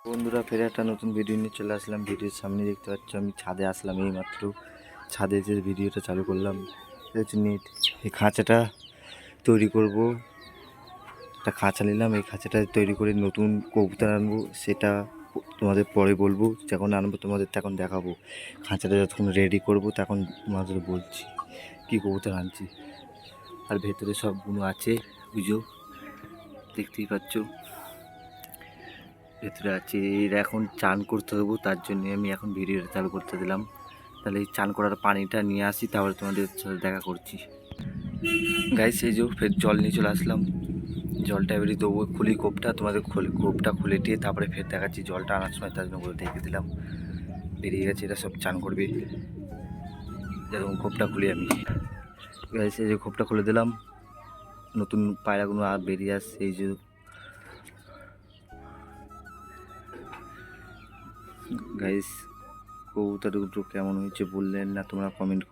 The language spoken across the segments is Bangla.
বন্ধুরা, ফের একটা নতুন ভিডিও নিয়ে চলে আসলাম। ভিডিওর সামনে দেখতে পাচ্ছ আমি ছাদে আসলাম, এই মাত্র ছাদে যে ভিডিওটা চালু করলাম। নেট এই খাঁচাটা তৈরি করব, একটা খাঁচা নিলাম। এই খাঁচাটা তৈরি করে নতুন কবুতর আনবো, সেটা তোমাদের পরে বলবো। যখন আনবো তোমাদের তখন দেখাবো। খাঁচাটা যতক্ষণ রেডি করব তখন তোমাদের বলছি কী কবুতর আনছি। আর ভেতরে সবগুলো আছে, বুঝো, দেখতেই পাচ্ছ ভেতরে আছে। এর এখন চান করতে দেবো, তার জন্য আমি এখন ভিডিওটা চালু করতে দিলাম। তাহলে এই চান করার পানিটা নিয়ে আসি, তারপরে তোমাদের সাথে দেখা করছি। গাইস, এই যে ফের জল নিয়ে চলে আসলাম। জলটা এবারে দেবো, খুলি কোপটা, তোমাদের কোপটা খুলে দিয়ে তারপরে ফের দেখাচ্ছি। জলটা আনার সময় তার জন্য করে ঢেকে দিলাম, বেরিয়ে গেছে। এটা সব চান করবে। যেরকম কোপটা খুলি আমি। গাইস, এই যে কোপটা খুলে দিলাম, নতুন পায়রাগুলো আর বেরিয়ে আসছে। এই যে গাইস, কবুতর দুটো কেমন হয়েছে বললেন না তোমরা? কমেন্ট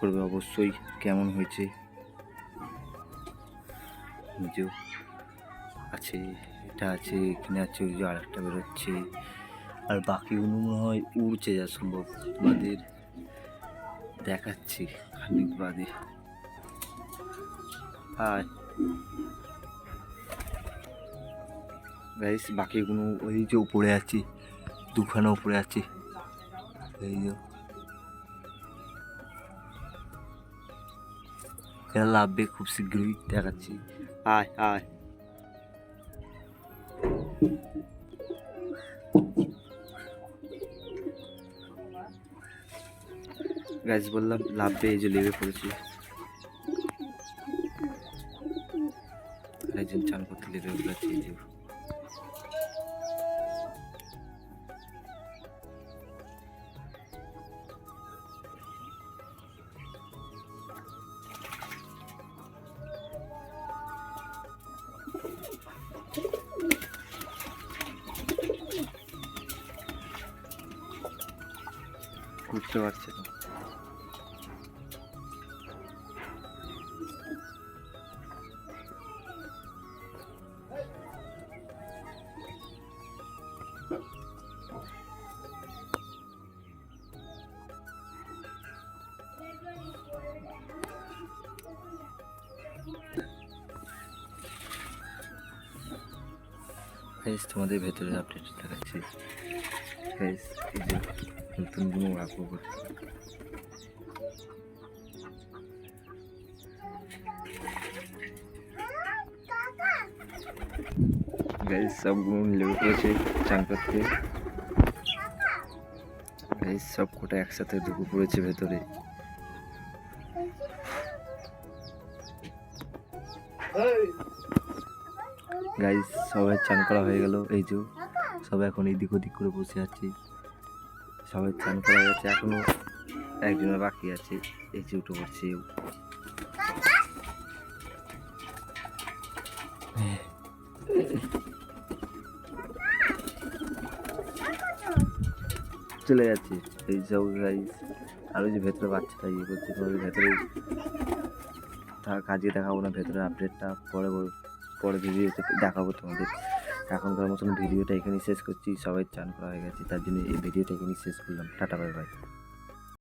করবে অবশ্যই কেমন হয়েছে। নিজেও আছে, এটা আছে, এখানে আছে, ওই যে আর একটা বেরোচ্ছে। আর বাকিগুলো মনে হয় উড়ছে, যা সম্ভব তোমাদের দেখাচ্ছি খানিক বাদে। আর গাইস, বাকিগুলো ওই যে উপরে আছে, দুখানা উপরে আছে। এই যে এরা লাভবে খুব শীঘ্রই, দেখাচ্ছি। আয় আয় গাইস, বললাম লাভবে। এই যে লেবে পড়েছি, একজন চান করতে লেবে পড়েছে। এই যে উঠতে পারছে না। গাইস, তোমাদের ভেতরে আপডেট দেখাচ্ছি। গাইস, এই যে নতুন কোনো আঁকবো করছে। গাইস, সবগুলো লেগে পড়েছে চান করতে। গাইস, সব কটা একসাথে ঢুকে পড়েছে ভেতরে। গাইস, সবাই চান করা হয়ে গেল। এই যে সবাই এখন এদিক ওদিক করে বসে আছে। সবাই চান করা হয়ে গেছে, এখনো একজনের বাকি আছে। এই যে উঠে পড়ছে। চলে যাচ্ছে এই সব। গাইস, আর ওই যে ভেতরে বাচ্চাটা ইয়ে করছে, তোমাদের ভেতরে কাজে দেখাবো না। ভেতরে আপডেটটা পরে ভিডিওতে দেখাবো তোমাদের। এখনকার মতন ভিডিওটা এখানেই শেষ করছি। সবাই চান করা হয়ে গেছে, তার জন্য এই ভিডিওটা এখানেই শেষ করলাম। Tata, bye bye.